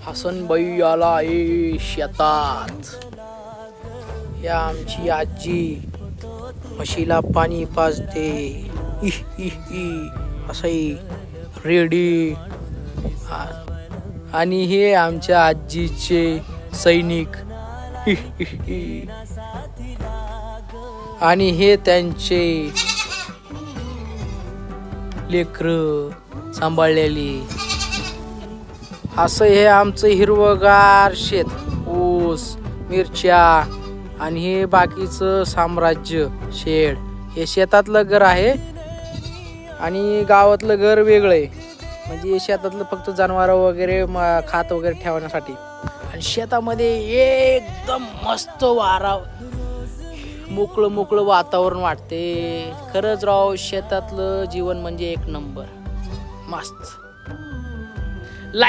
हसनबाई आला शेतात. या आमची आजी म्हशीला पाणी पाजते. असंही रेडी. आणि हे आमच्या आजीचे सैनिक. आणि हे त्यांचे लेकरं सांभाळलेली. असं हे आमचं हिरवगार शेत. ऊस, मिरच्या आणि हे बाकीचं साम्राज्य. शेड हे शेतातलं घर आहे आणि गावातलं घर वेगळं आहे. म्हणजे शेतातलं फक्त जनावर वगैरे खात वगैरे ठेवण्यासाठी. आणि शेतामध्ये एकदम मस्त वारा, मोकळं वातावरण वाटते. खरंच राव, शेतातलं जीवन म्हणजे एक नंबर. मस्त. लाईट